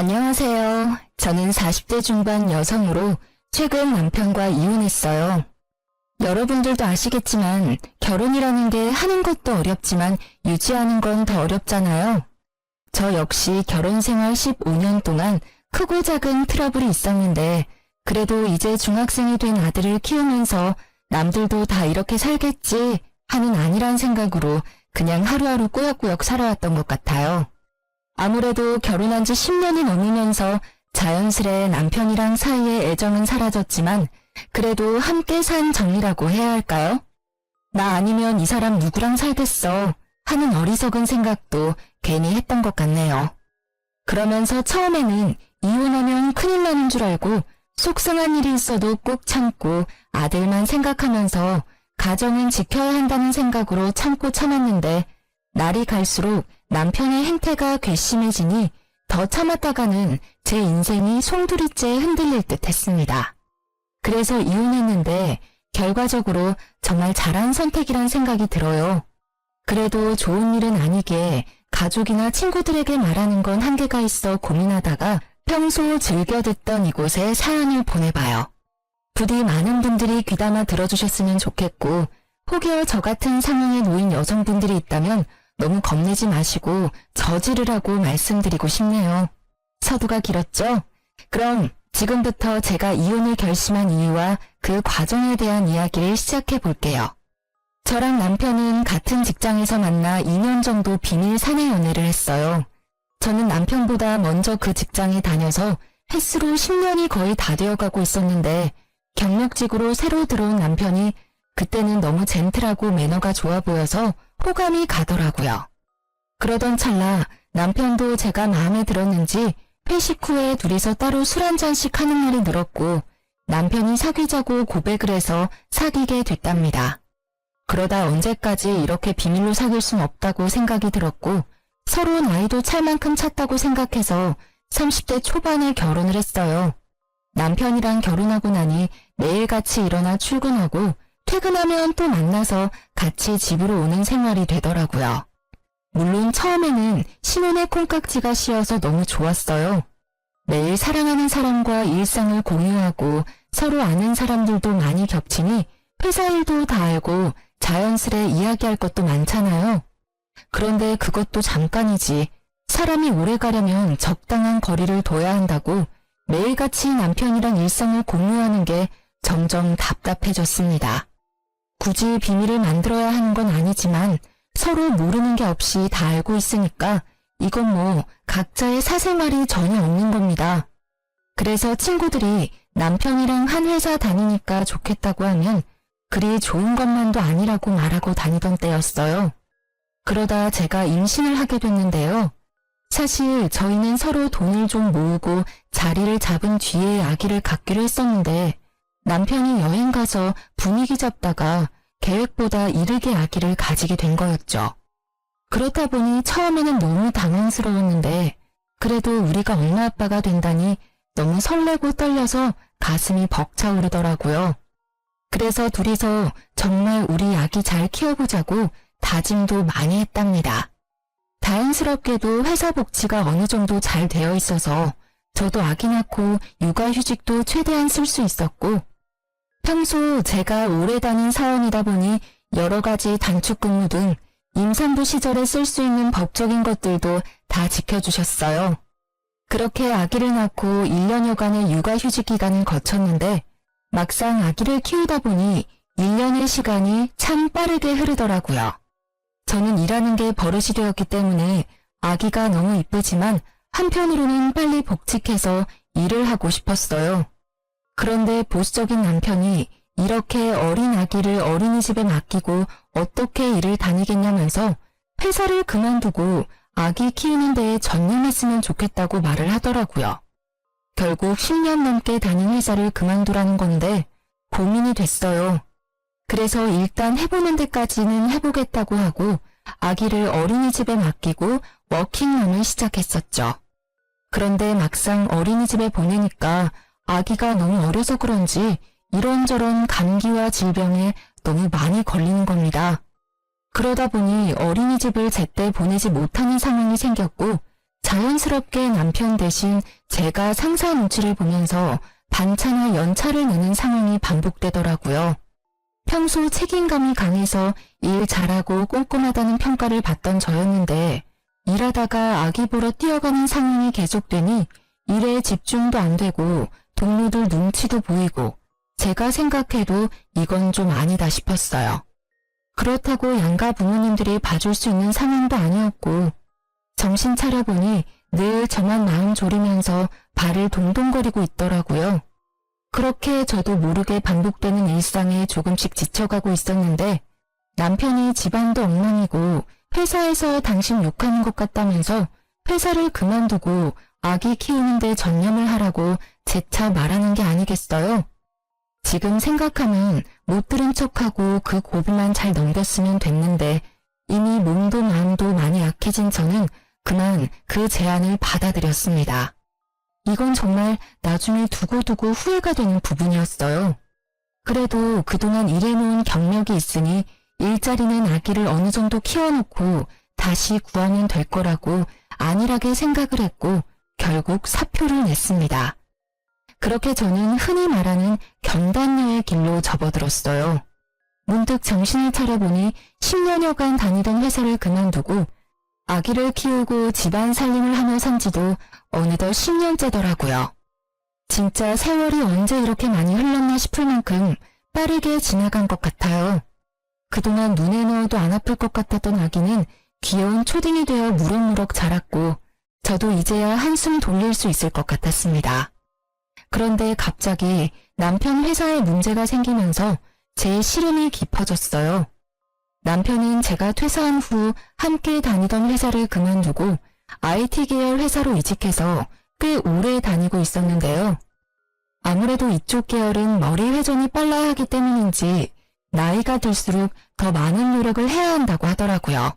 안녕하세요. 저는 40대 중반 여성으로 최근 남편과 이혼했어요. 여러분들도 아시겠지만 결혼이라는 게 하는 것도 어렵지만 유지하는 건 더 어렵잖아요. 저 역시 결혼 생활 15년 동안 크고 작은 트러블이 있었는데 그래도 이제 중학생이 된 아들을 키우면서 남들도 다 이렇게 살겠지 하는 안일한 생각으로 그냥 하루하루 꾸역꾸역 살아왔던 것 같아요. 아무래도 결혼한 지 10년이 넘으면서 자연스레 남편이랑 사이의 애정은 사라졌지만 그래도 함께 산 정이라고 해야 할까요? 나 아니면 이 사람 누구랑 살겠어 하는 어리석은 생각도 괜히 했던 것 같네요. 그러면서 처음에는 이혼하면 큰일 나는 줄 알고 속상한 일이 있어도 꾹 참고 아들만 생각하면서 가정은 지켜야 한다는 생각으로 참고 참았는데 날이 갈수록 남편의 행태가 괘씸해지니 더 참았다가는 제 인생이 송두리째 흔들릴 듯 했습니다. 그래서 이혼했는데 결과적으로 정말 잘한 선택이란 생각이 들어요. 그래도 좋은 일은 아니게 가족이나 친구들에게 말하는 건 한계가 있어 고민하다가 평소 즐겨 듣던 이곳에 사연을 보내봐요. 부디 많은 분들이 귀담아 들어주셨으면 좋겠고 혹여 저 같은 상황에 놓인 여성분들이 있다면 너무 겁내지 마시고 저지르라고 말씀드리고 싶네요. 서두가 길었죠? 그럼 지금부터 제가 이혼을 결심한 이유와 그 과정에 대한 이야기를 시작해 볼게요. 저랑 남편은 같은 직장에서 만나 2년 정도 비밀 사내 연애를 했어요. 저는 남편보다 먼저 그 직장에 다녀서 횟수로 10년이 거의 다 되어가고 있었는데 경력직으로 새로 들어온 남편이 그때는 너무 젠틀하고 매너가 좋아 보여서 호감이 가더라고요. 그러던 찰나 남편도 제가 마음에 들었는지 회식 후에 둘이서 따로 술 한잔씩 하는 날이 늘었고 남편이 사귀자고 고백을 해서 사귀게 됐답니다. 그러다 언제까지 이렇게 비밀로 사귈 순 없다고 생각이 들었고 서로 나이도 찰 만큼 찼다고 생각해서 30대 초반에 결혼을 했어요. 남편이랑 결혼하고 나니 매일같이 일어나 출근하고 퇴근하면 또 만나서 같이 집으로 오는 생활이 되더라고요. 물론 처음에는 신혼의 콩깍지가 씌어서 너무 좋았어요. 매일 사랑하는 사람과 일상을 공유하고 서로 아는 사람들도 많이 겹치니 회사 일도 다 알고 자연스레 이야기할 것도 많잖아요. 그런데 그것도 잠깐이지. 사람이 오래 가려면 적당한 거리를 둬야 한다고 매일같이 남편이랑 일상을 공유하는 게 점점 답답해졌습니다. 굳이 비밀을 만들어야 하는 건 아니지만 서로 모르는 게 없이 다 알고 있으니까 이건 뭐 각자의 사생활이 전혀 없는 겁니다. 그래서 친구들이 남편이랑 한 회사 다니니까 좋겠다고 하면 그리 좋은 것만도 아니라고 말하고 다니던 때였어요. 그러다 제가 임신을 하게 됐는데요. 사실 저희는 서로 돈을 좀 모으고 자리를 잡은 뒤에 아기를 갖기로 했었는데 남편이 여행 가서 분위기 잡다가 계획보다 이르게 아기를 가지게 된 거였죠. 그렇다 보니 처음에는 너무 당황스러웠는데 그래도 우리가 엄마 아빠가 된다니 너무 설레고 떨려서 가슴이 벅차오르더라고요. 그래서 둘이서 정말 우리 아기 잘 키워보자고 다짐도 많이 했답니다. 다행스럽게도 회사 복지가 어느 정도 잘 되어 있어서 저도 아기 낳고 육아휴직도 최대한 쓸 수 있었고 평소 제가 오래 다닌 사원이다 보니 여러 가지 단축근무 등 임산부 시절에 쓸 수 있는 법적인 것들도 다 지켜주셨어요. 그렇게 아기를 낳고 1년여간의 육아휴직 기간을 거쳤는데 막상 아기를 키우다 보니 1년의 시간이 참 빠르게 흐르더라고요. 저는 일하는 게 버릇이 되었기 때문에 아기가 너무 이쁘지만 한편으로는 빨리 복직해서 일을 하고 싶었어요. 그런데 보수적인 남편이 이렇게 어린 아기를 어린이집에 맡기고 어떻게 일을 다니겠냐면서 회사를 그만두고 아기 키우는 데에 전념했으면 좋겠다고 말을 하더라고요. 결국 10년 넘게 다닌 회사를 그만두라는 건데 고민이 됐어요. 그래서 일단 해보는 데까지는 해보겠다고 하고 아기를 어린이집에 맡기고 워킹맘을 시작했었죠. 그런데 막상 어린이집에 보내니까 아기가 너무 어려서 그런지 이런저런 감기와 질병에 너무 많이 걸리는 겁니다. 그러다 보니 어린이집을 제때 보내지 못하는 상황이 생겼고 자연스럽게 남편 대신 제가 상사 눈치를 보면서 반차나 연차를 내는 상황이 반복되더라고요. 평소 책임감이 강해서 일 잘하고 꼼꼼하다는 평가를 받던 저였는데 일하다가 아기 보러 뛰어가는 상황이 계속되니 일에 집중도 안 되고 동료들 눈치도 보이고 제가 생각해도 이건 좀 아니다 싶었어요. 그렇다고 양가 부모님들이 봐줄 수 있는 상황도 아니었고 정신 차려보니 늘 저만 마음 졸이면서 발을 동동거리고 있더라고요. 그렇게 저도 모르게 반복되는 일상에 조금씩 지쳐가고 있었는데 남편이 집안도 엉망이고 회사에서 당신 욕하는 것 같다면서 회사를 그만두고 아기 키우는 데 전념을 하라고 재차 말하는 게 아니겠어요? 지금 생각하면 못 들은 척하고 그 고비만 잘 넘겼으면 됐는데 이미 몸도 마음도 많이 약해진 저는 그만 그 제안을 받아들였습니다. 이건 정말 나중에 두고두고 후회가 되는 부분이었어요. 그래도 그동안 일해놓은 경력이 있으니 일자리는 아기를 어느 정도 키워놓고 다시 구하면 될 거라고 안일하게 생각을 했고 결국 사표를 냈습니다. 그렇게 저는 흔히 말하는 경단녀의 길로 접어들었어요. 문득 정신을 차려보니 10년여간 다니던 회사를 그만두고 아기를 키우고 집안 살림을 하며 산 지도 어느덧 10년째더라고요. 진짜 세월이 언제 이렇게 많이 흘렀나 싶을 만큼 빠르게 지나간 것 같아요. 그동안 눈에 넣어도 안 아플 것 같았던 아기는 귀여운 초딩이 되어 무럭무럭 자랐고 저도 이제야 한숨 돌릴 수 있을 것 같았습니다. 그런데 갑자기 남편 회사에 문제가 생기면서 제 시름이 깊어졌어요. 남편은 제가 퇴사한 후 함께 다니던 회사를 그만두고 IT 계열 회사로 이직해서 꽤 오래 다니고 있었는데요. 아무래도 이쪽 계열은 머리 회전이 빨라야 하기 때문인지 나이가 들수록 더 많은 노력을 해야 한다고 하더라고요.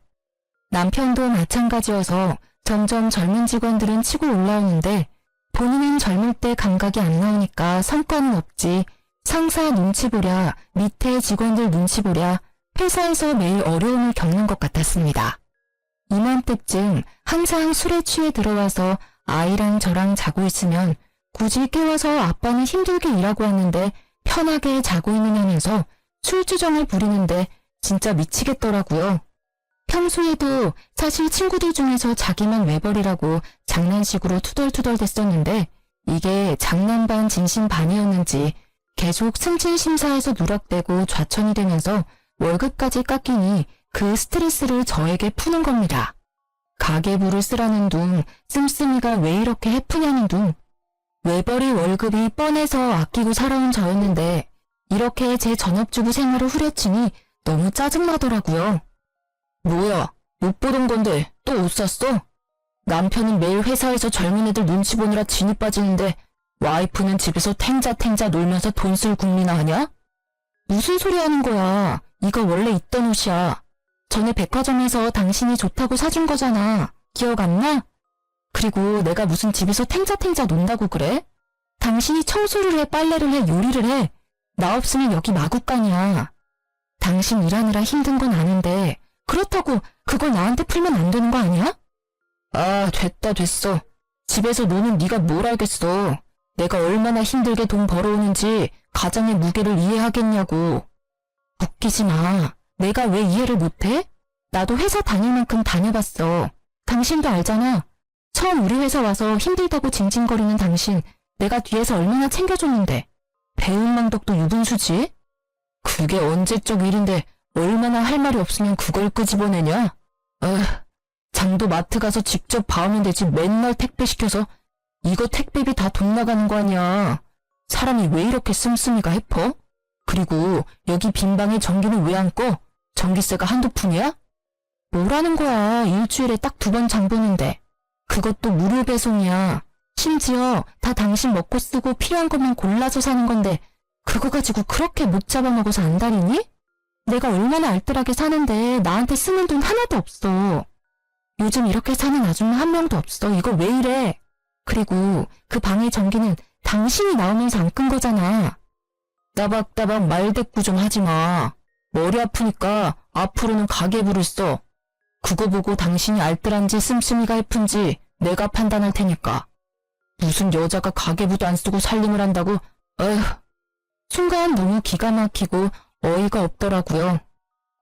남편도 마찬가지여서 점점 젊은 직원들은 치고 올라오는데 본인은 젊을 때 감각이 안 나오니까 성과는 없지 상사 눈치 보랴 밑에 직원들 눈치 보랴 회사에서 매일 어려움을 겪는 것 같았습니다. 이맘때쯤 항상 술에 취해 들어와서 아이랑 저랑 자고 있으면 굳이 깨워서 아빠는 힘들게 일하고 왔는데 편하게 자고 있느냐면서 술주정을 부리는데 진짜 미치겠더라고요. 평소에도 사실 친구들 중에서 자기만 외벌이라고 장난식으로 투덜투덜 댔었는데 이게 장난 반 진심 반이었는지 계속 승진 심사에서 누락되고 좌천이 되면서 월급까지 깎이니 그 스트레스를 저에게 푸는 겁니다. 가계부를 쓰라는 둥, 씀씀이가 왜 이렇게 해프냐는 둥. 외벌이 월급이 뻔해서 아끼고 살아온 저였는데 이렇게 제 전업주부 생활을 후려치니 너무 짜증나더라고요. 뭐야, 못 보던 건데 또 옷 샀어? 남편은 매일 회사에서 젊은 애들 눈치 보느라 진이 빠지는데 와이프는 집에서 탱자탱자 놀면서 돈 쓸 국민아 하냐? 무슨 소리 하는 거야. 이거 원래 있던 옷이야. 전에 백화점에서 당신이 좋다고 사준 거잖아. 기억 안 나? 그리고 내가 무슨 집에서 탱자탱자 논다고 그래? 당신이 청소를 해, 빨래를 해, 요리를 해. 나 없으면 여기 마구간이야. 당신 일하느라 힘든 건 아는데 그렇다고 그걸 나한테 풀면 안 되는 거 아니야? 아, 됐어. 집에서 노는 네가 뭘 알겠어. 내가 얼마나 힘들게 돈 벌어오는지 가장의 무게를 이해하겠냐고. 웃기지 마. 내가 왜 이해를 못해? 나도 회사 다닐 만큼 다녀봤어. 당신도 알잖아. 처음 우리 회사 와서 힘들다고 징징거리는 당신 내가 뒤에서 얼마나 챙겨줬는데. 배은망덕도 유분수지? 그게 언제적 일인데 얼마나 할 말이 없으면 그걸 끄집어내냐? 장도 마트 가서 직접 봐오면 되지 맨날 택배 시켜서 이거 택배비 다 돈 나가는 거 아니야. 사람이 왜 이렇게 씀씀이가 해퍼? 그리고 여기 빈방에 전기는 왜 안 꺼? 전기세가 한두 푼이야? 뭐라는 거야. 일주일에 딱 2번 장 보는데. 그것도 무료 배송이야. 심지어 다 당신 먹고 쓰고 필요한 것만 골라서 사는 건데 그거 가지고 그렇게 못 잡아먹어서 안달이니? 내가 얼마나 알뜰하게 사는데 나한테 쓰는 돈 하나도 없어. 요즘 이렇게 사는 아줌마 한 명도 없어. 이거 왜 이래? 그리고 그 방의 전기는 당신이 나오면서 안 끈 거잖아. 따박따박 말대꾸 좀 하지 마. 머리 아프니까 앞으로는 가계부를 써. 그거 보고 당신이 알뜰한지 씀씀이가 해픈지 내가 판단할 테니까. 무슨 여자가 가계부도 안 쓰고 살림을 한다고? 어휴. 순간 너무 기가 막히고 어이가 없더라고요.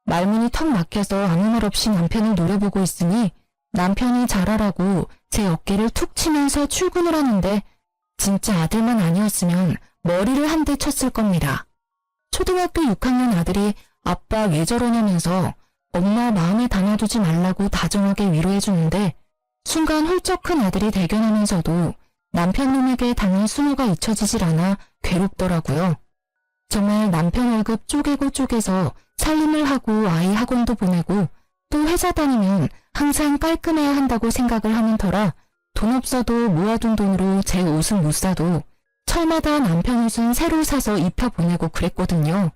말문이 턱 막혀서 아무 말 없이 남편을 노려보고 있으니 남편이 잘하라고 제 어깨를 툭 치면서 출근을 하는데 진짜 아들만 아니었으면 머리를 한 대 쳤을 겁니다. 초등학교 6학년 아들이 아빠 왜 저러냐면서 엄마 마음에 담아두지 말라고 다정하게 위로해주는데 순간 훌쩍 큰 아들이 대견하면서도 남편 놈에게 당할 수모가 잊혀지질 않아 괴롭더라고요. 정말 남편 월급 쪼개고 쪼개서 살림을 하고 아이 학원도 보내고 또 회사 다니면 항상 깔끔해야 한다고 생각을 하는 터라 돈 없어도 모아둔 돈으로 제 옷은 못 사도 철마다 남편 옷은 새로 사서 입혀보내고 그랬거든요.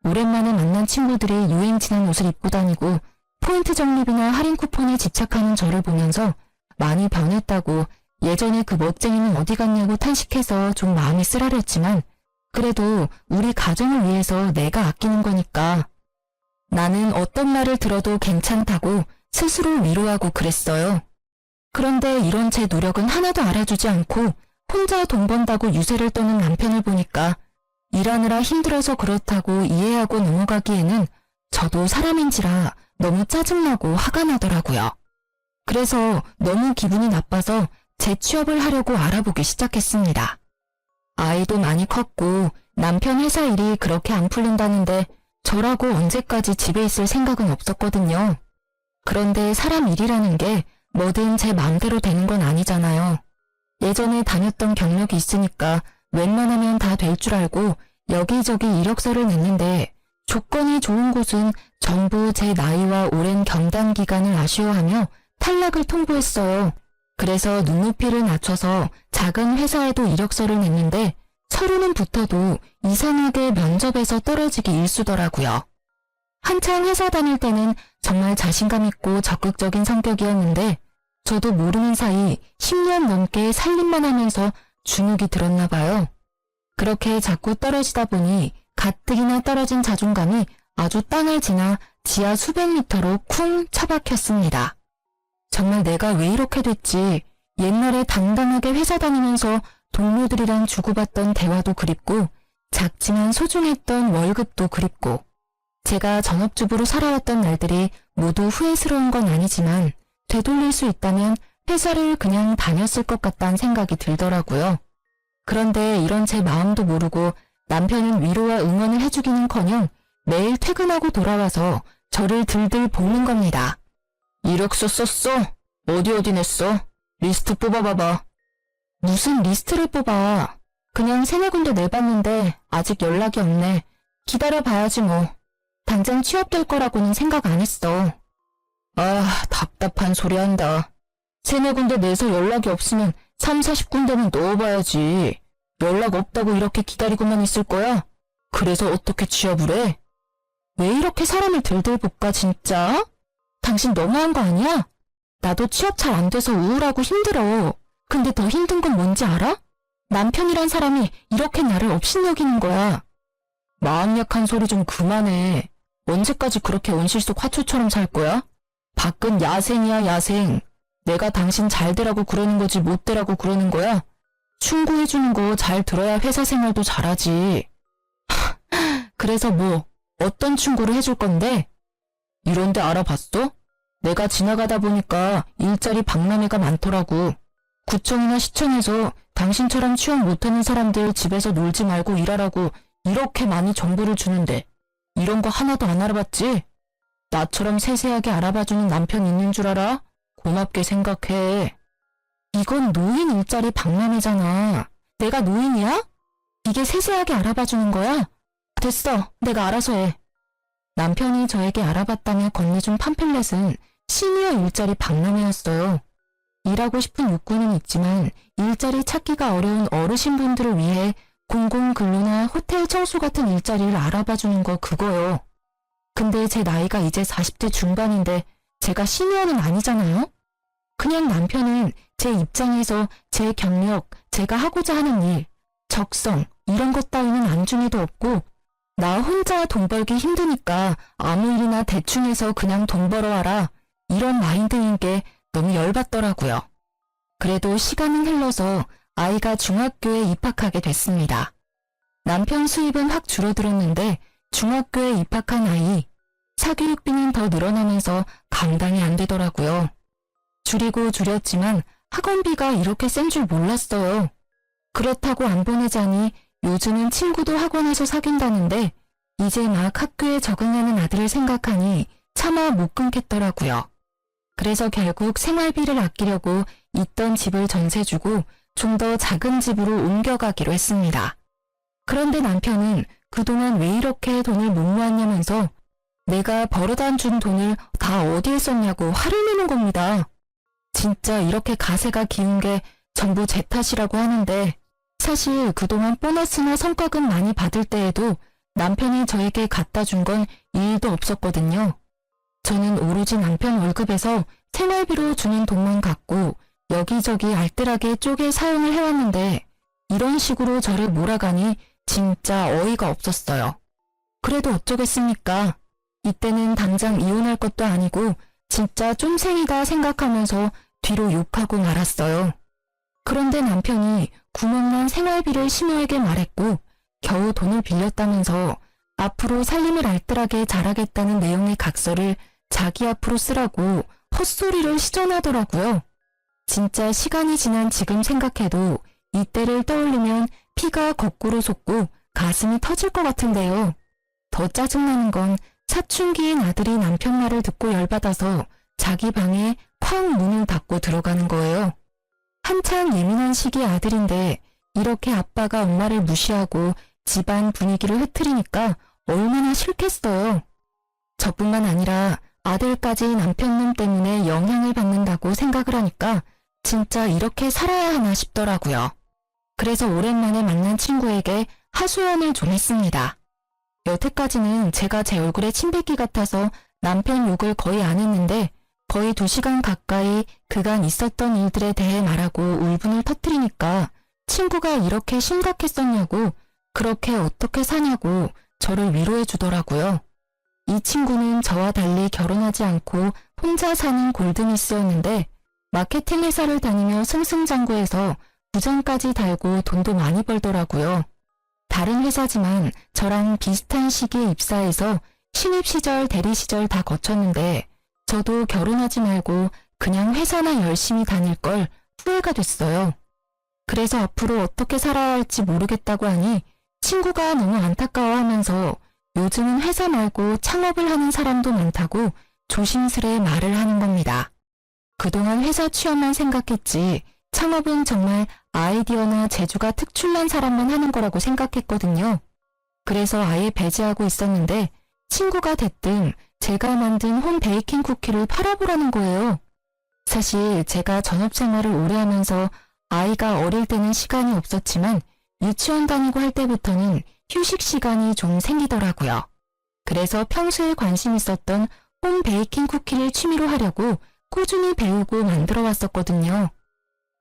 오랜만에 만난 친구들이 유행 지난 옷을 입고 다니고 포인트 적립이나 할인 쿠폰에 집착하는 저를 보면서 많이 변했다고 예전에 그 멋쟁이는 어디 갔냐고 탄식해서 좀 마음이 쓰라렸지만 그래도 우리 가정을 위해서 내가 아끼는 거니까 나는 어떤 말을 들어도 괜찮다고 스스로 위로하고 그랬어요. 그런데 이런 제 노력은 하나도 알아주지 않고 혼자 돈 번다고 유세를 떠는 남편을 보니까 일하느라 힘들어서 그렇다고 이해하고 넘어가기에는 저도 사람인지라 너무 짜증나고 화가 나더라고요. 그래서 너무 기분이 나빠서 재취업을 하려고 알아보기 시작했습니다. 아이도 많이 컸고 남편 회사 일이 그렇게 안 풀린다는데 저라고 언제까지 집에 있을 생각은 없었거든요. 그런데 사람 일이라는 게 뭐든 제 마음대로 되는 건 아니잖아요. 예전에 다녔던 경력이 있으니까 웬만하면 다 될 줄 알고 여기저기 이력서를 냈는데 조건이 좋은 곳은 전부 제 나이와 오랜 경단 기간을 아쉬워하며 탈락을 통보했어요. 그래서 눈높이를 낮춰서 작은 회사에도 이력서를 냈는데 서류는 붙어도 이상하게 면접에서 떨어지기 일쑤더라고요. 한창 회사 다닐 때는 정말 자신감 있고 적극적인 성격이었는데 저도 모르는 사이 10년 넘게 살림만 하면서 주눅이 들었나 봐요. 그렇게 자꾸 떨어지다 보니 가뜩이나 떨어진 자존감이 아주 땅을 지나 지하 수백 미터로 쿵 처박혔습니다. 정말 내가 왜 이렇게 됐지? 옛날에 당당하게 회사 다니면서 동료들이랑 주고받던 대화도 그립고 작지만 소중했던 월급도 그립고 제가 전업주부로 살아왔던 날들이 모두 후회스러운 건 아니지만 되돌릴 수 있다면 회사를 그냥 다녔을 것 같다는 생각이 들더라고요. 그런데 이런 제 마음도 모르고 남편은 위로와 응원을 해주기는커녕 매일 퇴근하고 돌아와서 저를 들들 볶는 겁니다. 이력서 썼어? 어디 냈어? 리스트 뽑아봐봐. 무슨 리스트를 뽑아. 그냥 3-4군데 내봤는데 아직 연락이 없네. 기다려봐야지 뭐. 당장 취업될 거라고는 생각 안 했어. 아, 답답한 소리 한다. 3-4군데 내서 연락이 없으면 30-40군데는 넣어봐야지. 연락 없다고 이렇게 기다리고만 있을 거야? 그래서 어떻게 취업을 해? 왜 이렇게 사람을 들들 볶아 진짜? 당신 너무한 거 아니야? 나도 취업 잘 안 돼서 우울하고 힘들어. 근데 더 힘든 건 뭔지 알아? 남편이란 사람이 이렇게 나를 업신여기는 거야. 마음 약한 소리 좀 그만해. 언제까지 그렇게 온실 속 화초처럼 살 거야? 밖은 야생이야 야생. 내가 당신 잘 되라고 그러는 거지 못 되라고 그러는 거야? 충고해주는 거 잘 들어야 회사 생활도 잘하지. 그래서 뭐 어떤 충고를 해줄 건데? 이런데 알아봤어? 내가 지나가다 보니까 일자리 박람회가 많더라고. 구청이나 시청에서 당신처럼 취업 못하는 사람들 집에서 놀지 말고 일하라고 이렇게 많이 정보를 주는데 이런 거 하나도 안 알아봤지? 나처럼 세세하게 알아봐주는 남편 있는 줄 알아? 고맙게 생각해. 이건 노인 일자리 박람회잖아. 내가 노인이야? 이게 세세하게 알아봐주는 거야? 됐어. 내가 알아서 해. 남편이 저에게 알아봤다며 건네준 팜플렛은 시니어 일자리 박람회였어요. 일하고 싶은 욕구는 있지만 일자리 찾기가 어려운 어르신분들을 위해 공공근로나 호텔 청소 같은 일자리를 알아봐주는 거 그거요. 근데 제 나이가 이제 40대 중반인데 제가 시니어는 아니잖아요? 그냥 남편은 제 입장에서 제 경력, 제가 하고자 하는 일, 적성 이런 것 따위는 안중에도 없고 나 혼자 돈 벌기 힘드니까 아무 일이나 대충 해서 그냥 돈 벌어와라 이런 마인드인 게 너무 열받더라고요. 그래도 시간은 흘러서 아이가 중학교에 입학하게 됐습니다. 남편 수입은 확 줄어들었는데 중학교에 입학한 아이, 사교육비는 더 늘어나면서 감당이 안 되더라고요. 줄이고 줄였지만 학원비가 이렇게 센 줄 몰랐어요. 그렇다고 안 보내자니 요즘은 친구도 학원에서 사귄다는데 이제 막 학교에 적응하는 아들을 생각하니 차마 못 끊겠더라고요. 그래서 결국 생활비를 아끼려고 있던 집을 전세주고 좀 더 작은 집으로 옮겨가기로 했습니다. 그런데 남편은 그동안 왜 이렇게 돈을 못 모았냐면서 내가 벌어다 준 돈을 다 어디에 썼냐고 화를 내는 겁니다. 진짜 이렇게 가세가 기운 게 전부 제 탓이라고 하는데 사실 그동안 보너스나 성과금 많이 받을 때에도 남편이 저에게 갖다 준 건 일도 없었거든요. 저는 오로지 남편 월급에서 생활비로 주는 돈만 갖고 여기저기 알뜰하게 쪼개 사용을 해왔는데 이런 식으로 저를 몰아가니 진짜 어이가 없었어요. 그래도 어쩌겠습니까? 이때는 당장 이혼할 것도 아니고 진짜 쫌생이다 생각하면서 뒤로 욕하고 말았어요. 그런데 남편이 구멍난 생활비를 신우에게 말했고 겨우 돈을 빌렸다면서 앞으로 살림을 알뜰하게 잘하겠다는 내용의 각서를 자기 앞으로 쓰라고 헛소리를 시전하더라고요. 진짜 시간이 지난 지금 생각해도 이때를 떠올리면 피가 거꾸로 솟고 가슴이 터질 것 같은데요. 더 짜증나는 건 사춘기인 아들이 남편 말을 듣고 열받아서 자기 방에 쾅 문을 닫고 들어가는 거예요. 한창 예민한 시기 아들인데 이렇게 아빠가 엄마를 무시하고 집안 분위기를 흐트리니까 얼마나 싫겠어요. 저뿐만 아니라 아들까지 남편 놈 때문에 영향을 받는다고 생각을 하니까 진짜 이렇게 살아야 하나 싶더라고요. 그래서 오랜만에 만난 친구에게 하소연을 좀 했습니다. 여태까지는 제가 제 얼굴에 침 뱉기 같아서 남편 욕을 거의 안 했는데 거의 2시간 가까이 그간 있었던 일들에 대해 말하고 울분을 터뜨리니까 친구가 이렇게 심각했었냐고 그렇게 어떻게 사냐고 저를 위로해 주더라고요. 이 친구는 저와 달리 결혼하지 않고 혼자 사는 골드미스였는데 마케팅 회사를 다니며 승승장구해서 부장까지 달고 돈도 많이 벌더라고요. 다른 회사지만 저랑 비슷한 시기에 입사해서 신입 시절, 대리 시절 다 거쳤는데 저도 결혼하지 말고 그냥 회사나 열심히 다닐 걸 후회가 됐어요. 그래서 앞으로 어떻게 살아야 할지 모르겠다고 하니 친구가 너무 안타까워하면서 요즘은 회사 말고 창업을 하는 사람도 많다고 조심스레 말을 하는 겁니다. 그동안 회사 취업만 생각했지 창업은 정말 아이디어나 재주가 특출난 사람만 하는 거라고 생각했거든요. 그래서 아예 배제하고 있었는데 친구가 대뜸 제가 만든 홈 베이킹 쿠키를 팔아보라는 거예요. 사실 제가 전업생활을 오래 하면서 아이가 어릴 때는 시간이 없었지만 유치원 다니고 할 때부터는 휴식 시간이 좀 생기더라고요. 그래서 평소에 관심 있었던 홈 베이킹 쿠키를 취미로 하려고 꾸준히 배우고 만들어 왔었거든요.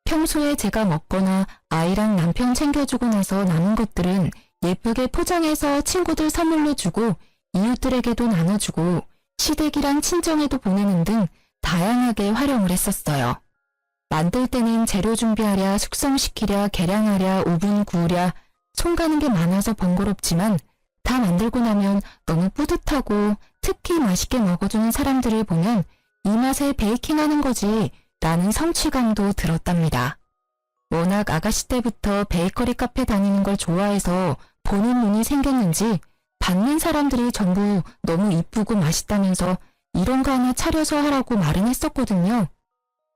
평소에 제가 먹거나 아이랑 남편 챙겨주고 나서 남은 것들은 예쁘게 포장해서 친구들 선물로 주고 이웃들에게도 나눠주고 시댁이랑 친정에도 보내는 등 다양하게 활용을 했었어요. 만들 때는 재료 준비하랴, 숙성시키랴, 계량하랴, 오븐 구우랴 손 가는 게 많아서 번거롭지만 다 만들고 나면 너무 뿌듯하고 특히 맛있게 먹어주는 사람들을 보면 이 맛에 베이킹하는 거지 라는 성취감도 들었답니다. 워낙 아가씨 때부터 베이커리 카페 다니는 걸 좋아해서 보는 눈이 생겼는지 받는 사람들이 전부 너무 이쁘고 맛있다면서 이런 거 하나 차려서 하라고 말은 했었거든요.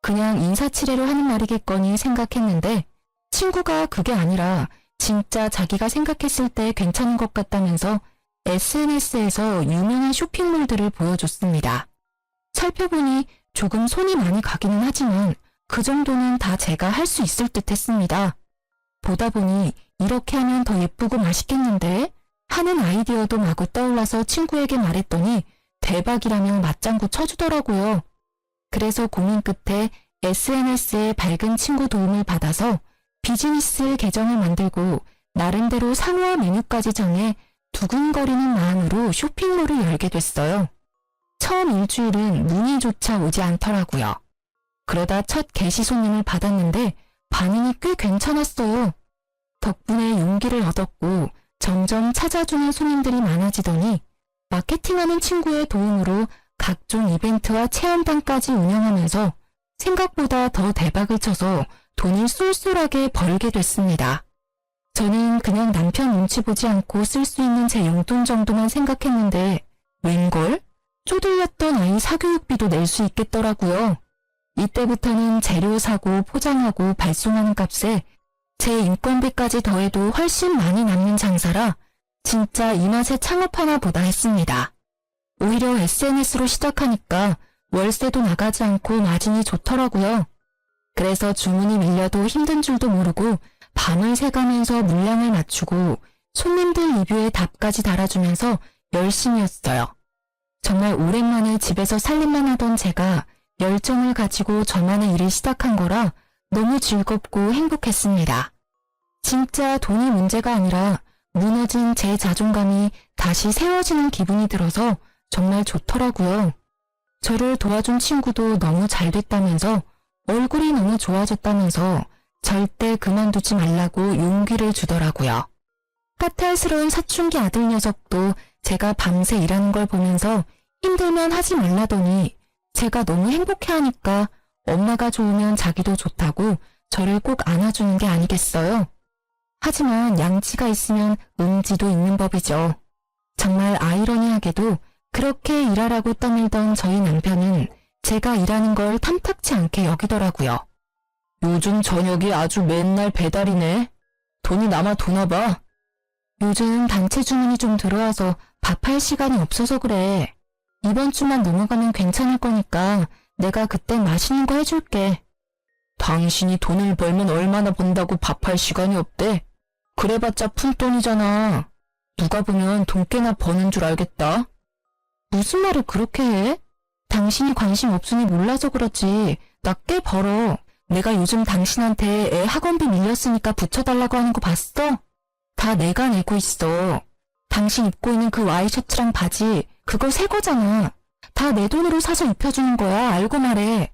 그냥 인사치레로 하는 말이겠거니 생각했는데 친구가 그게 아니라 진짜 자기가 생각했을 때 괜찮은 것 같다면서 SNS에서 유명한 쇼핑몰들을 보여줬습니다. 살펴보니 조금 손이 많이 가기는 하지만 그 정도는 다 제가 할 수 있을 듯 했습니다. 보다 보니 이렇게 하면 더 예쁘고 맛있겠는데 하는 아이디어도 마구 떠올라서 친구에게 말했더니 대박이라며 맞장구 쳐주더라고요. 그래서 고민 끝에 SNS에 밝은 친구 도움을 받아서 비즈니스 계정을 만들고 나름대로 상호와 메뉴까지 정해 두근거리는 마음으로 쇼핑몰을 열게 됐어요. 처음 일주일은 문의조차 오지 않더라고요. 그러다 첫 게시 손님을 받았는데 반응이 꽤 괜찮았어요. 덕분에 용기를 얻었고 점점 찾아주는 손님들이 많아지더니 마케팅하는 친구의 도움으로 각종 이벤트와 체험단까지 운영하면서 생각보다 더 대박을 쳐서 돈을 쏠쏠하게 벌게 됐습니다. 저는 그냥 남편 눈치 보지 않고 쓸 수 있는 제 용돈 정도만 생각했는데 웬걸? 쪼들렸던 아이 사교육비도 낼 수 있겠더라고요. 이때부터는 재료 사고 포장하고 발송하는 값에 제 인건비까지 더해도 훨씬 많이 남는 장사라 진짜 이 맛에 창업하나 보다 했습니다. 오히려 SNS로 시작하니까 월세도 나가지 않고 마진이 좋더라고요. 그래서 주문이 밀려도 힘든 줄도 모르고 밤을 새가면서 물량을 맞추고 손님들 리뷰에 답까지 달아주면서 열심히 했어요. 정말 오랜만에 집에서 살림만 하던 제가 열정을 가지고 저만의 일을 시작한 거라 너무 즐겁고 행복했습니다. 진짜 돈이 문제가 아니라 무너진 제 자존감이 다시 세워지는 기분이 들어서 정말 좋더라고요. 저를 도와준 친구도 너무 잘 됐다면서 얼굴이 너무 좋아졌다면서 절대 그만두지 말라고 용기를 주더라고요. 까탈스러운 사춘기 아들 녀석도 제가 밤새 일하는 걸 보면서 힘들면 하지 말라더니 제가 너무 행복해하니까 엄마가 좋으면 자기도 좋다고 저를 꼭 안아주는 게 아니겠어요. 하지만 양치가 있으면 음지도 있는 법이죠. 정말 아이러니하게도 그렇게 일하라고 떠밀던 저희 남편은 제가 일하는 걸 탐탁치 않게 여기더라고요. 요즘 저녁이 아주 맨날 배달이네. 돈이 남아 도나 봐. 요즘 단체 주문이 좀 들어와서 밥할 시간이 없어서 그래. 이번 주만 넘어가면 괜찮을 거니까 내가 그때 맛있는 거 해줄게. 당신이 돈을 벌면 얼마나 번다고 밥할 시간이 없대. 그래봤자 푼돈이잖아. 누가 보면 돈 꽤나 버는 줄 알겠다. 무슨 말을 그렇게 해? 당신이 관심 없으니 몰라서 그렇지. 나 꽤 벌어. 내가 요즘 당신한테 애 학원비 밀렸으니까 붙여달라고 하는 거 봤어? 다 내가 내고 있어. 당신 입고 있는 그 와이셔츠랑 바지 그거 새 거잖아. 다 내 돈으로 사서 입혀주는 거야. 알고 말해.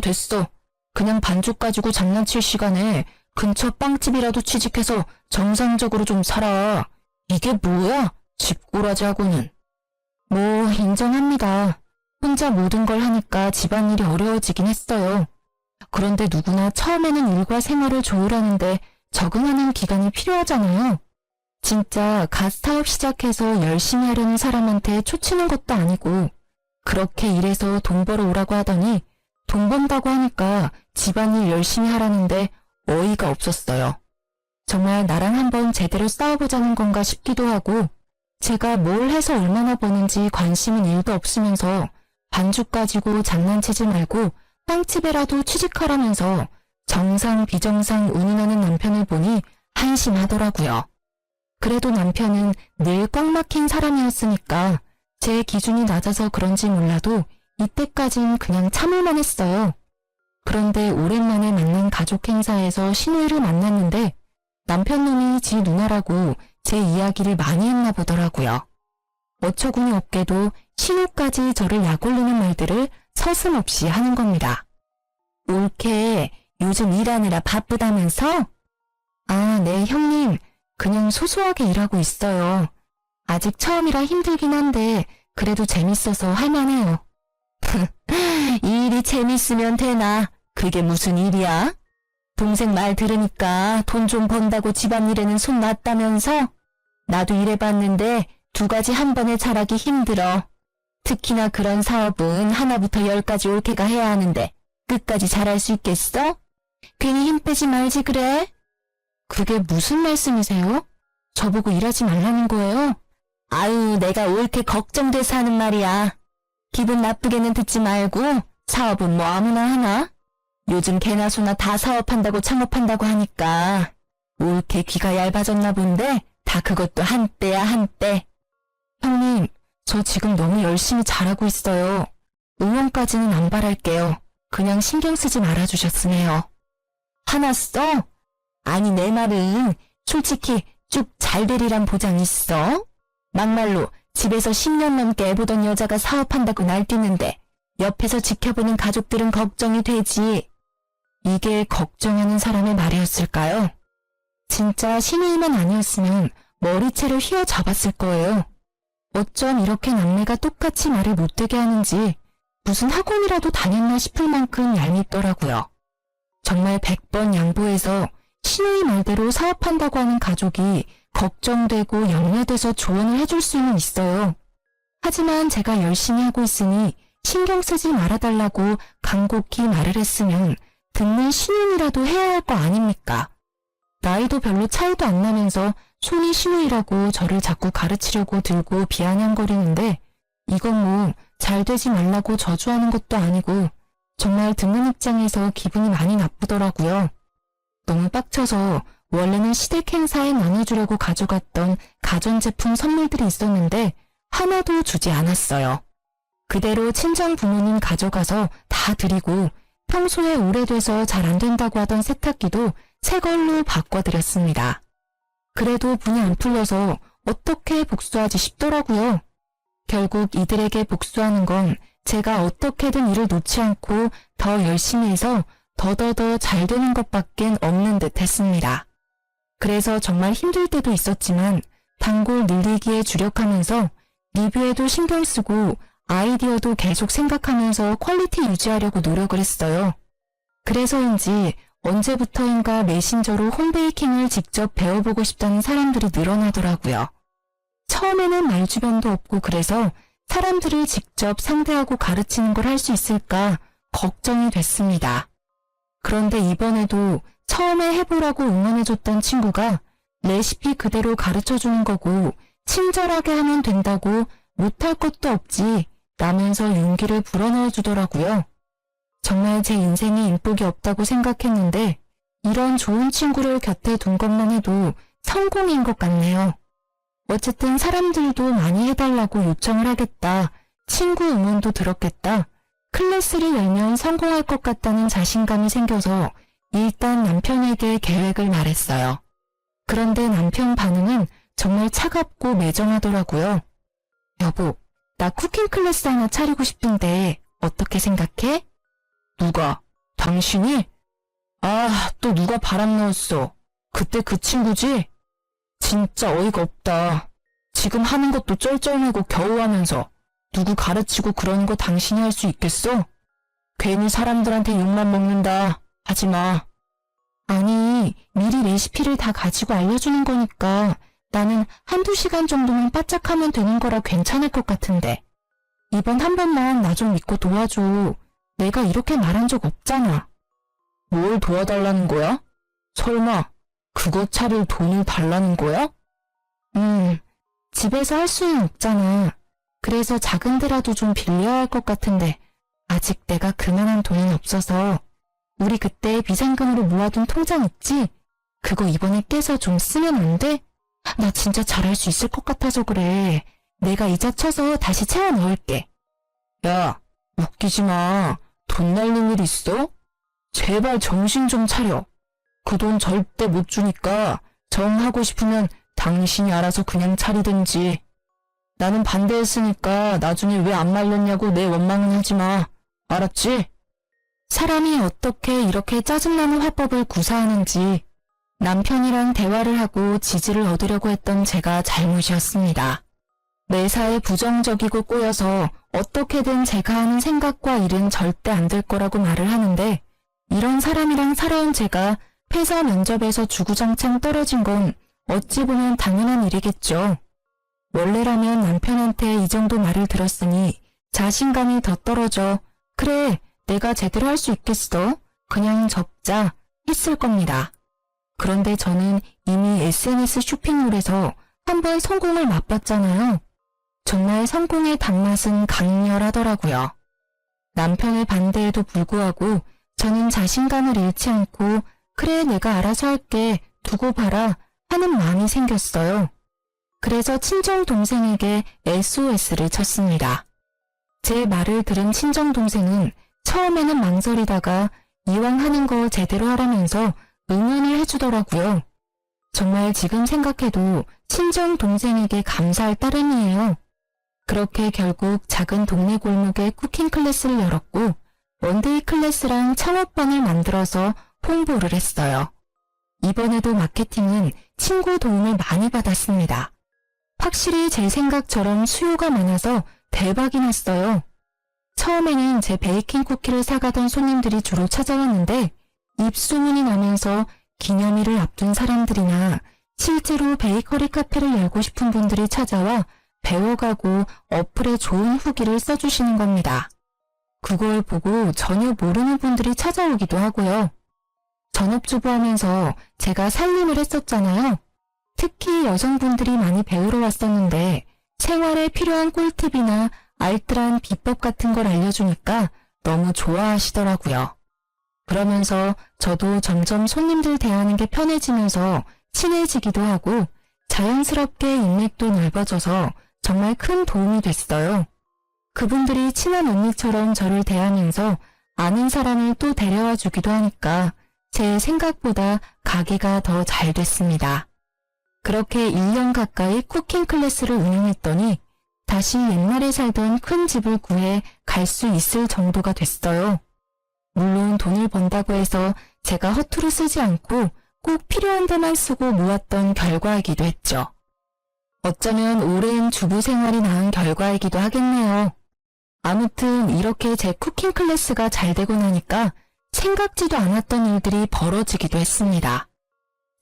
됐어. 그냥 반죽 가지고 장난칠 시간에 근처 빵집이라도 취직해서 정상적으로 좀 살아. 이게 뭐야? 집꼬라지하고는. 뭐 인정합니다. 혼자 모든 걸 하니까 집안일이 어려워지긴 했어요. 그런데 누구나 처음에는 일과 생활을 조율하는데 적응하는 기간이 필요하잖아요. 진짜 갓 사업 시작해서 열심히 하려는 사람한테 초치는 것도 아니고 그렇게 일해서 돈 벌어 오라고 하더니 돈 번다고 하니까 집안일 열심히 하라는데 어이가 없었어요. 정말 나랑 한번 제대로 싸워보자는 건가 싶기도 하고 제가 뭘 해서 얼마나 버는지 관심은 1도 없으면서 반죽 가지고 장난치지 말고 빵집에라도 취직하라면서 정상 비정상 운운하는 남편을 보니 한심하더라고요. 그래도 남편은 늘 꽉 막힌 사람이었으니까 제 기준이 낮아서 그런지 몰라도 이때까진 그냥 참을만 했어요. 그런데 오랜만에 만난 가족 행사에서 시누이를 만났는데 남편 놈이 지 누나라고 제 이야기를 많이 했나 보더라고요. 어처구니 없게도 신우까지 저를 약올리는 말들을 서슴없이 하는 겁니다. 옳게 요즘 일하느라 바쁘다면서? 아, 네 형님. 그냥 소소하게 일하고 있어요. 아직 처음이라 힘들긴 한데 그래도 재밌어서 할만해요. 일이 재밌으면 되나? 그게 무슨 일이야? 동생 말 들으니까 돈 좀 번다고 집안일에는 손 놨다면서? 나도 일해봤는데 2가지 한 번에 잘하기 힘들어. 특히나 그런 사업은 하나부터 10까지 옳게가 해야 하는데 끝까지 잘할 수 있겠어? 괜히 힘 빼지 말지 그래? 그게 무슨 말씀이세요? 저보고 일하지 말라는 거예요? 아유, 내가 옳게 걱정돼서 하는 말이야. 기분 나쁘게는 듣지 말고 사업은 뭐 아무나 하나? 요즘 개나 소나 다 사업한다고 창업한다고 하니까 옳게 귀가 얇아졌나 본데 다 그것도 한때야 한때. 형님, 저 지금 너무 열심히 잘하고 있어요. 응원까지는 안 바랄게요. 그냥 신경 쓰지 말아주셨으면 해요. 화났어? 아니 내 말은 솔직히 쭉 잘 되리란 보장 있어? 막말로 집에서 10년 넘게 애보던 여자가 사업한다고 날뛰는데 옆에서 지켜보는 가족들은 걱정이 되지. 이게 걱정하는 사람의 말이었을까요? 진짜 신우이만 아니었으면 머리채를 휘어잡았을 거예요. 어쩜 이렇게 남매가 똑같이 말을 못되게 하는지 무슨 학원이라도 다녔나 싶을 만큼 얄밉더라고요. 정말 100번 양보해서 신우이 말대로 사업한다고 하는 가족이 걱정되고 염려돼서 조언을 해줄 수는 있어요. 하지만 제가 열심히 하고 있으니 신경 쓰지 말아달라고 간곡히 말을 했으면 듣는 신우이라도 해야 할 거 아닙니까? 나이도 별로 차이도 안 나면서 손이 신우이라고 저를 자꾸 가르치려고 들고 비아냥거리는데 이건 뭐 잘 되지 말라고 저주하는 것도 아니고 정말 듣는 입장에서 기분이 많이 나쁘더라고요. 너무 빡쳐서 원래는 시댁 행사에 나눠주려고 가져갔던 가전제품 선물들이 있었는데 하나도 주지 않았어요. 그대로 친정 부모님 가져가서 다 드리고 평소에 오래돼서 잘 안 된다고 하던 세탁기도 새 걸로 바꿔드렸습니다. 그래도 분이 안 풀려서 어떻게 복수하지 싶더라고요. 결국 이들에게 복수하는 건 제가 어떻게든 일을 놓지 않고 더 열심히 해서 더더더 잘 되는 것밖엔 없는 듯 했습니다. 그래서 정말 힘들 때도 있었지만 단골 늘리기에 주력하면서 리뷰에도 신경 쓰고 아이디어도 계속 생각하면서 퀄리티 유지하려고 노력을 했어요. 그래서인지 언제부터인가 메신저로 홈베이킹을 직접 배워보고 싶다는 사람들이 늘어나더라고요. 처음에는 말주변도 없고 그래서 사람들을 직접 상대하고 가르치는 걸 할 수 있을까 걱정이 됐습니다. 그런데 이번에도 처음에 해보라고 응원해줬던 친구가 레시피 그대로 가르쳐주는 거고 친절하게 하면 된다고 못할 것도 없지 라면서 용기를 불어넣어 주더라고요. 정말 제 인생에 인복이 없다고 생각했는데 이런 좋은 친구를 곁에 둔 것만 해도 성공인 것 같네요. 어쨌든 사람들도 많이 해달라고 요청을 하겠다. 친구 응원도 들었겠다. 클래스를 열면 성공할 것 같다는 자신감이 생겨서 일단 남편에게 계획을 말했어요. 그런데 남편 반응은 정말 차갑고 매정하더라고요. 여보, 나 쿠킹 클래스 하나 차리고 싶은데 어떻게 생각해? 누가? 당신이? 아, 또 누가 바람 넣었어. 그때 그 친구지? 진짜 어이가 없다. 지금 하는 것도 쩔쩔매고 겨우 하면서 누구 가르치고 그러는 거 당신이 할 수 있겠어? 괜히 사람들한테 욕만 먹는다. 하지마. 아니, 미리 레시피를 다 가지고 알려주는 거니까 나는 한두 시간 정도만 바짝하면 되는 거라 괜찮을 것 같은데. 이번 한 번만 나 좀 믿고 도와줘. 내가 이렇게 말한 적 없잖아. 뭘 도와달라는 거야? 설마 그거 차릴 돈을 달라는 거야? 집에서 할 수는 없잖아. 그래서 작은 데라도 좀 빌려야 할 것 같은데 아직 내가 그만한 돈은 없어서 우리 그때 비상금으로 모아둔 통장 있지? 그거 이번에 깨서 좀 쓰면 안 돼? 나 진짜 잘할 수 있을 것 같아서 그래. 내가 이자 쳐서 다시 채워 넣을게. 야, 웃기지 마. 돈 날릴 일 있어? 제발 정신 좀 차려. 그 돈 절대 못 주니까 정하고 싶으면 당신이 알아서 그냥 차리든지. 나는 반대했으니까 나중에 왜 안 말렸냐고 내 원망은 하지 마. 알았지? 사람이 어떻게 이렇게 짜증나는 화법을 구사하는지 남편이랑 대화를 하고 지지를 얻으려고 했던 제가 잘못이었습니다. 매사에 부정적이고 꼬여서 어떻게든 제가 하는 생각과 일은 절대 안 될 거라고 말을 하는데 이런 사람이랑 살아온 제가 회사 면접에서 주구장창 떨어진 건 어찌 보면 당연한 일이겠죠. 원래라면 남편한테 이 정도 말을 들었으니 자신감이 더 떨어져 그래 내가 제대로 할 수 있겠어? 그냥 접자 했을 겁니다. 그런데 저는 이미 SNS 쇼핑몰에서 한번 성공을 맛봤잖아요. 정말 성공의 단맛은 강렬하더라고요. 남편의 반대에도 불구하고 저는 자신감을 잃지 않고 그래 내가 알아서 할게 두고 봐라 하는 마음이 생겼어요. 그래서 친정 동생에게 SOS를 쳤습니다. 제 말을 들은 친정 동생은 처음에는 망설이다가 이왕 하는 거 제대로 하라면서 응원을 해주더라고요. 정말 지금 생각해도 친정 동생에게 감사할 따름이에요. 그렇게 결국 작은 동네 골목에 쿠킹 클래스를 열었고 원데이 클래스랑 창업반을 만들어서 홍보를 했어요. 이번에도 마케팅은 친구 도움을 많이 받았습니다. 확실히 제 생각처럼 수요가 많아서 대박이 났어요. 처음에는 제 베이킹 쿠키를 사가던 손님들이 주로 찾아왔는데 입소문이 나면서 기념일을 앞둔 사람들이나 실제로 베이커리 카페를 열고 싶은 분들이 찾아와 배워가고 어플에 좋은 후기를 써주시는 겁니다. 그걸 보고 전혀 모르는 분들이 찾아오기도 하고요. 전업주부 하면서 제가 살림을 했었잖아요. 특히 여성분들이 많이 배우러 왔었는데 생활에 필요한 꿀팁이나 알뜰한 비법 같은 걸 알려주니까 너무 좋아하시더라고요. 그러면서 저도 점점 손님들 대하는 게 편해지면서 친해지기도 하고 자연스럽게 인맥도 넓어져서 정말 큰 도움이 됐어요. 그분들이 친한 언니처럼 저를 대하면서 아는 사람을 또 데려와 주기도 하니까 제 생각보다 가게가 더 잘 됐습니다. 그렇게 1년 가까이 쿠킹 클래스를 운영했더니 다시 옛날에 살던 큰 집을 구해 갈 수 있을 정도가 됐어요. 물론 돈을 번다고 해서 제가 허투루 쓰지 않고 꼭 필요한 데만 쓰고 모았던 결과이기도 했죠. 어쩌면 오랜 주부 생활이 낳은 결과이기도 하겠네요. 아무튼 이렇게 제 쿠킹 클래스가 잘 되고 나니까 생각지도 않았던 일들이 벌어지기도 했습니다.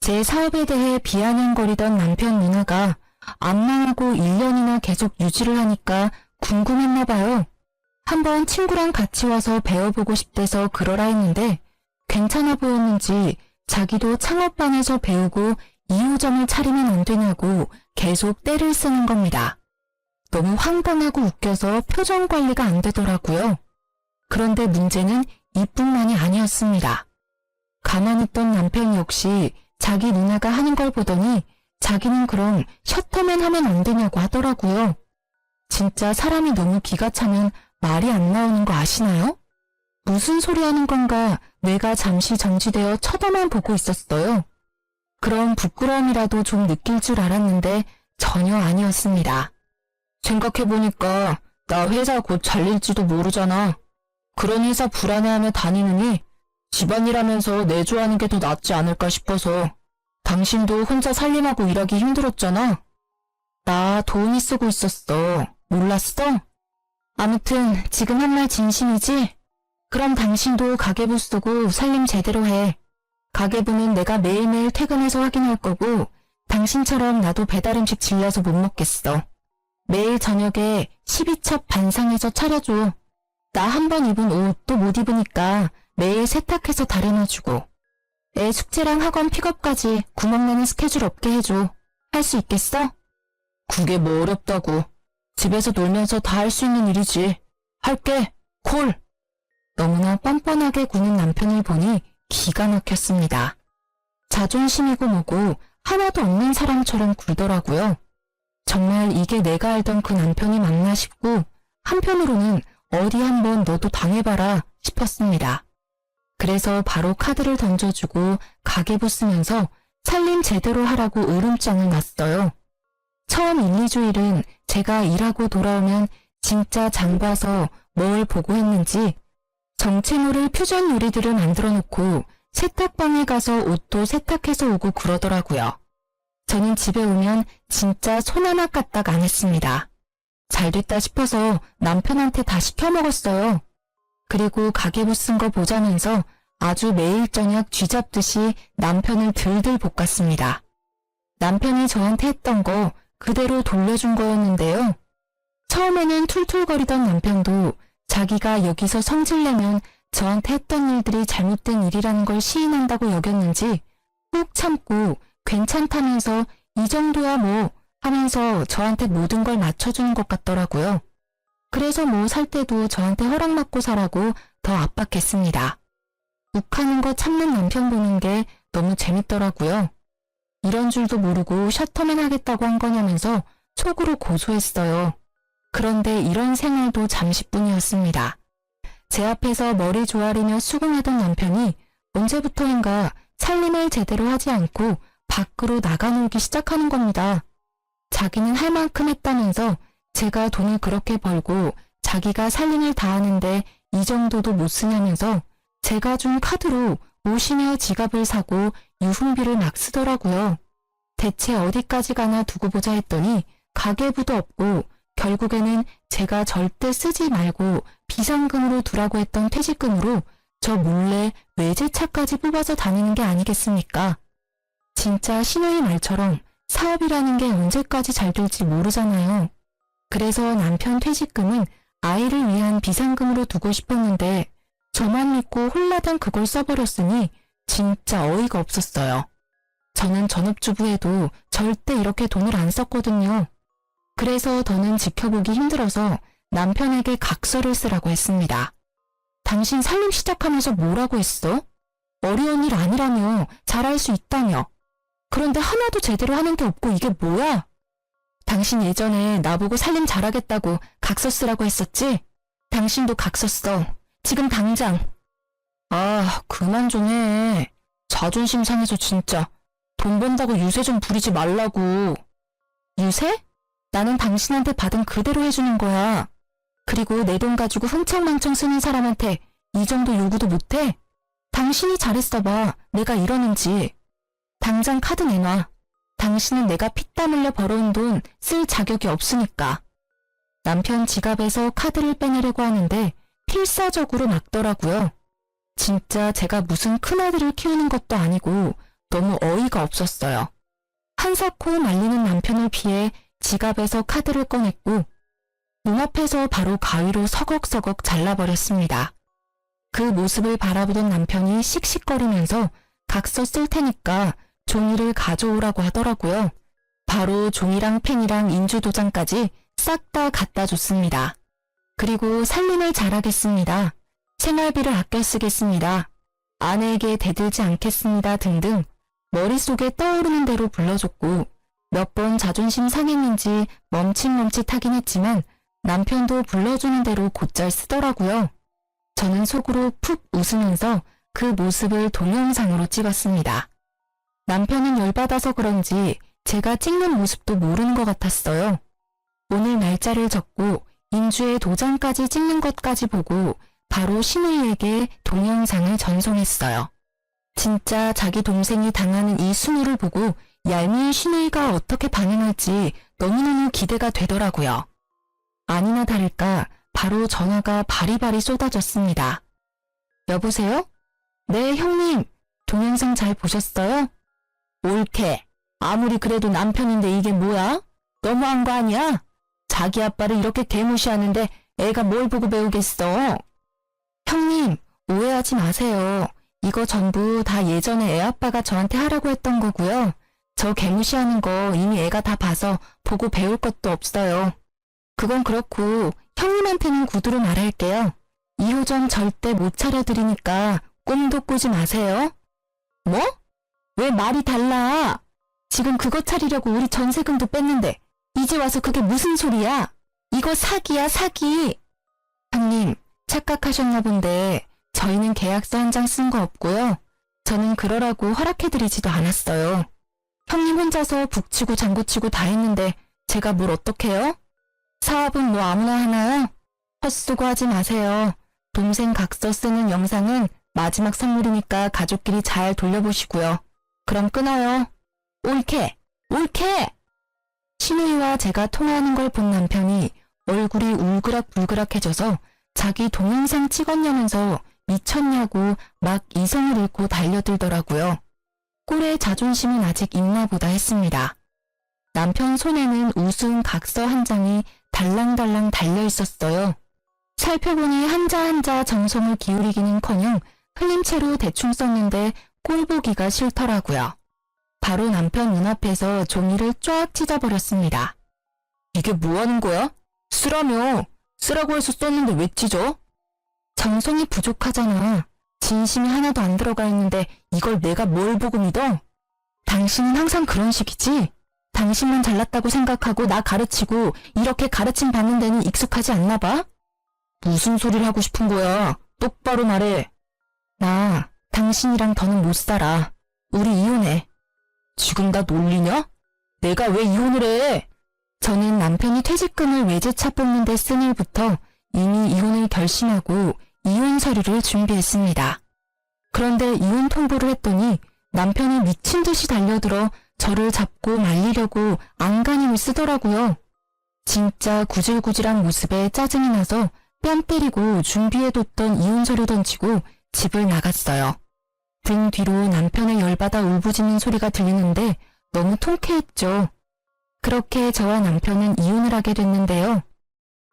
제 사업에 대해 비아냥거리던 남편 누나가 안 망하고 1년이나 계속 유지를 하니까 궁금했나 봐요. 한번 친구랑 같이 와서 배워보고 싶대서 그러라 했는데 괜찮아 보였는지 자기도 창업반에서 배우고 2호점을 차리면 안 되냐고 계속 떼를 쓰는 겁니다. 너무 황당하고 웃겨서 표정 관리가 안 되더라고요. 그런데 문제는 이뿐만이 아니었습니다. 가만히 있던 남편 역시 자기 누나가 하는 걸 보더니 자기는 그럼 셔터맨 하면 안 되냐고 하더라고요. 진짜 사람이 너무 기가 차면 말이 안 나오는 거 아시나요? 무슨 소리 하는 건가 뇌가 잠시 정지되어 쳐다만 보고 있었어요. 그런 부끄러움이라도 좀 느낄 줄 알았는데 전혀 아니었습니다. 생각해보니까 나 회사 곧 잘릴지도 모르잖아. 그런 회사 불안해하며 다니느니 집안일하면서 내조하는 게 더 낫지 않을까 싶어서. 당신도 혼자 살림하고 일하기 힘들었잖아. 나 돈이 쓰고 있었어. 몰랐어? 아무튼 지금 한 말 진심이지? 그럼 당신도 가계부 쓰고 살림 제대로 해. 가계부는 내가 매일매일 퇴근해서 확인할 거고 당신처럼 나도 배달음식 질려서 못 먹겠어. 매일 저녁에 12첩 반상해서 차려줘. 나 한 번 입은 옷 또 못 입으니까 매일 세탁해서 다려놔주고. 애 숙제랑 학원 픽업까지 구멍나는 스케줄 없게 해줘. 할 수 있겠어? 그게 뭐 어렵다고. 집에서 놀면서 다 할 수 있는 일이지. 할게. 콜. 너무나 뻔뻔하게 구는 남편을 보니 기가 막혔습니다. 자존심이고 뭐고 하나도 없는 사람처럼 굴더라고요. 정말 이게 내가 알던 그 남편이 맞나 싶고 한편으로는 어디 한번 너도 당해봐라 싶었습니다. 그래서 바로 카드를 던져주고 가계부 쓰면서 살림 제대로 하라고 으름장을 놨어요. 처음 1, 2주일은 제가 일하고 돌아오면 진짜 장 봐서 뭘 보고 했는지 정체모를 퓨전 요리들을 만들어 놓고 세탁방에 가서 옷도 세탁해서 오고 그러더라고요. 저는 집에 오면 진짜 손 하나 까딱 안 했습니다. 잘 됐다 싶어서 남편한테 다 시켜 먹었어요. 그리고 가계부 쓴 거 보자면서 아주 매일 저녁 쥐잡듯이 남편을 들들 볶았습니다. 남편이 저한테 했던 거 그대로 돌려준 거였는데요. 처음에는 툴툴거리던 남편도 자기가 여기서 성질내면 저한테 했던 일들이 잘못된 일이라는 걸 시인한다고 여겼는지 꾹 참고 괜찮다면서 이 정도야 뭐 하면서 저한테 모든 걸 맞춰주는 것 같더라고요. 그래서 뭐 살 때도 저한테 허락받고 사라고 더 압박했습니다. 욱하는 거 참는 남편 보는 게 너무 재밌더라고요. 이런 줄도 모르고 셔터맨 하겠다고 한 거냐면서 속으로 고소했어요. 그런데 이런 생활도 잠시뿐이었습니다. 제 앞에서 머리 조아리며 수긍하던 남편이 언제부터인가 살림을 제대로 하지 않고 밖으로 나가놀기 시작하는 겁니다. 자기는 할 만큼 했다면서 제가 돈을 그렇게 벌고 자기가 살림을 다 하는데 이 정도도 못 쓰냐면서 제가 준 카드로 옷이며 지갑을 사고 유흥비를 막 쓰더라고요. 대체 어디까지 가나 두고 보자 했더니 가계부도 없고 결국에는 제가 절대 쓰지 말고 비상금으로 두라고 했던 퇴직금으로 저 몰래 외제차까지 뽑아서 다니는 게 아니겠습니까? 진짜 신우의 말처럼 사업이라는 게 언제까지 잘 될지 모르잖아요. 그래서 남편 퇴직금은 아이를 위한 비상금으로 두고 싶었는데 저만 믿고 홀라당 그걸 써버렸으니 진짜 어이가 없었어요. 저는 전업주부에도 절대 이렇게 돈을 안 썼거든요. 그래서 더는 지켜보기 힘들어서 남편에게 각서를 쓰라고 했습니다. 당신 살림 시작하면서 뭐라고 했어? 어려운 일 아니라며 잘할 수 있다며. 그런데 하나도 제대로 하는 게 없고 이게 뭐야? 당신 예전에 나보고 살림 잘하겠다고 각서 쓰라고 했었지? 당신도 각서 써. 지금 당장. 아, 그만 좀 해. 자존심 상해서 진짜. 돈 번다고 유세 좀 부리지 말라고. 유세? 나는 당신한테 받은 그대로 해주는 거야. 그리고 내 돈 가지고 흥청망청 쓰는 사람한테 이 정도 요구도 못해? 당신이 잘했어봐. 내가 이러는지. 당장 카드 내놔. 당신은 내가 피땀 흘려 벌어온 돈 쓸 자격이 없으니까. 남편 지갑에서 카드를 빼내려고 하는데 필사적으로 막더라고요. 진짜 제가 무슨 큰아들을 키우는 것도 아니고 너무 어이가 없었어요. 한사코 말리는 남편을 피해 지갑에서 카드를 꺼냈고 눈앞에서 바로 가위로 서걱서걱 잘라버렸습니다. 그 모습을 바라보던 남편이 씩씩거리면서 각서 쓸 테니까 종이를 가져오라고 하더라고요. 바로 종이랑 펜이랑 인주도장까지 싹 다 갖다 줬습니다. 그리고 살림을 잘하겠습니다. 생활비를 아껴 쓰겠습니다. 아내에게 대들지 않겠습니다 등등 머릿속에 떠오르는 대로 불러줬고 몇 번 자존심 상했는지 멈칫멈칫하긴 했지만 남편도 불러주는 대로 곧잘 쓰더라고요. 저는 속으로 푹 웃으면서 그 모습을 동영상으로 찍었습니다. 남편은 열받아서 그런지 제가 찍는 모습도 모르는 것 같았어요. 오늘 날짜를 적고 인주의 도장까지 찍는 것까지 보고 바로 신우이에게 동영상을 전송했어요. 진짜 자기 동생이 당하는 이 순우를 보고 얄미운 신우이가 어떻게 반응할지 너무너무 기대가 되더라고요. 아니나 다를까 바로 전화가 바리바리 쏟아졌습니다. 여보세요? 네, 형님. 동영상 잘 보셨어요? 옳게. 아무리 그래도 남편인데 이게 뭐야? 너무한 거 아니야? 자기 아빠를 이렇게 개무시하는데 애가 뭘 보고 배우겠어? 형님, 오해하지 마세요. 이거 전부 다 예전에 애 아빠가 저한테 하라고 했던 거고요. 저 개무시하는 거 이미 애가 다 봐서 보고 배울 것도 없어요. 그건 그렇고 형님한테는 구두로 말할게요. 이호점 절대 못 차려드리니까 꿈도 꾸지 마세요. 뭐? 왜 말이 달라? 지금 그거 차리려고 우리 전세금도 뺐는데 이제 와서 그게 무슨 소리야? 이거 사기야, 사기. 형님, 착각하셨나 본데 저희는 계약서 한 장 쓴 거 없고요. 저는 그러라고 허락해드리지도 않았어요. 형님 혼자서 북치고 장구치고 다 했는데 제가 뭘 어떡해요? 사업은 뭐 아무나 하나요? 헛수고 하지 마세요. 동생 각서 쓰는 영상은 마지막 선물이니까 가족끼리 잘 돌려보시고요. 그럼 끊어요. 옳게! 옳게! 신우이와 제가 통화하는 걸 본 남편이 얼굴이 울그락불그락해져서 자기 동영상 찍었냐면서 미쳤냐고 막 이성을 잃고 달려들더라고요. 꼴의 자존심은 아직 있나 보다 했습니다. 남편 손에는 우스운 각서 한 장이 달랑달랑 달려 있었어요. 살펴보니 한자 한자 정성을 기울이기는커녕 흘린 채로 대충 썼는데 꼴 보기가 싫더라고요. 바로 남편 눈앞에서 종이를 쫙 찢어버렸습니다. 이게 뭐하는 거야? 쓰라며. 쓰라고 해서 썼는데 왜 찢어? 정성이 부족하잖아. 진심이 하나도 안 들어가 있는데 이걸 내가 뭘 보고 믿어? 당신은 항상 그런 식이지? 당신만 잘났다고 생각하고 나 가르치고 이렇게 가르침 받는 데는 익숙하지 않나 봐? 무슨 소리를 하고 싶은 거야? 똑바로 말해. 나 당신이랑 더는 못 살아. 우리 이혼해. 지금 나 놀리냐? 내가 왜 이혼을 해? 저는 남편이 퇴직금을 외제차 뽑는 데 쓴 일부터 이미 이혼을 결심하고 이혼 서류를 준비했습니다. 그런데 이혼 통보를 했더니 남편이 미친 듯이 달려들어 저를 잡고 말리려고 안간힘을 쓰더라고요. 진짜 구질구질한 모습에 짜증이 나서 뺨 때리고 준비해뒀던 이혼 서류 던지고 집을 나갔어요. 등 뒤로 남편의 열받아 울부짖는 소리가 들리는데 너무 통쾌했죠. 그렇게 저와 남편은 이혼을 하게 됐는데요.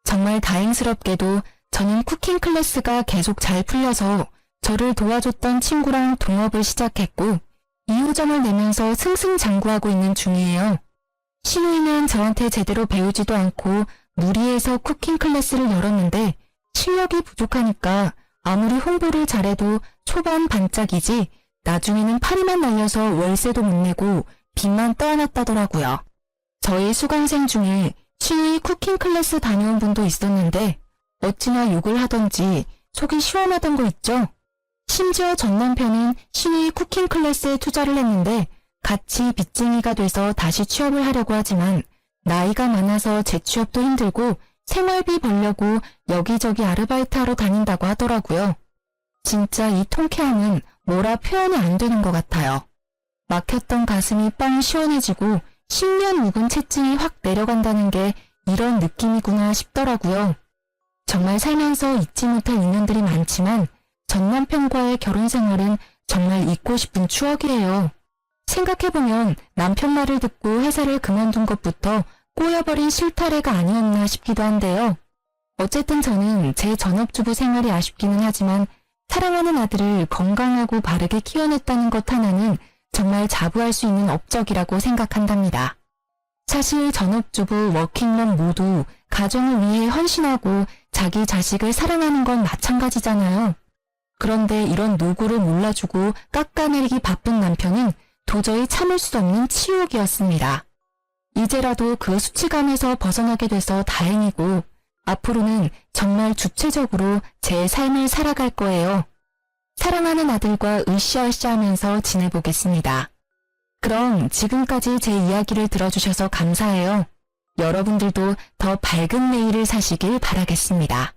정말 다행스럽게도 저는 쿠킹 클래스가 계속 잘 풀려서 저를 도와줬던 친구랑 동업을 시작했고 2호점을 내면서 승승장구하고 있는 중이에요. 신우이는 저한테 제대로 배우지도 않고 무리해서 쿠킹 클래스를 열었는데 실력이 부족하니까 아무리 홍보를 잘해도 초반 반짝이지 나중에는 파리만 날려서 월세도 못 내고 빚만 떠안았다더라고요. 저희 수강생 중에 신우이 쿠킹 클래스 다녀온 분도 있었는데 어찌나 욕을 하던지 속이 시원하던 거 있죠? 심지어 전 남편은 신우이 쿠킹 클래스에 투자를 했는데 같이 빚쟁이가 돼서 다시 취업을 하려고 하지만 나이가 많아서 재취업도 힘들고 생활비 벌려고 여기저기 아르바이트 하러 다닌다고 하더라고요. 진짜 이 통쾌함은 뭐라 표현이 안 되는 것 같아요. 막혔던 가슴이 뻥 시원해지고 10년 묵은 채증이 확 내려간다는 게 이런 느낌이구나 싶더라고요. 정말 살면서 잊지 못할 인연들이 많지만 전 남편과의 결혼 생활은 정말 잊고 싶은 추억이에요. 생각해보면 남편 말을 듣고 회사를 그만둔 것부터 꼬여버린 실타래가 아니었나 싶기도 한데요. 어쨌든 저는 제 전업주부 생활이 아쉽기는 하지만 사랑하는 아들을 건강하고 바르게 키워냈다는 것 하나는 정말 자부할 수 있는 업적이라고 생각한답니다. 사실 전업주부, 워킹맘 모두 가정을 위해 헌신하고 자기 자식을 사랑하는 건 마찬가지잖아요. 그런데 이런 노고를 몰라주고 깎아내리기 바쁜 남편은 도저히 참을 수 없는 치욕이었습니다. 이제라도 그 수치감에서 벗어나게 돼서 다행이고 앞으로는 정말 주체적으로 제 삶을 살아갈 거예요. 사랑하는 아들과 으쌰으쌰하면서 지내보겠습니다. 그럼 지금까지 제 이야기를 들어주셔서 감사해요. 여러분들도 더 밝은 내일을 사시길 바라겠습니다.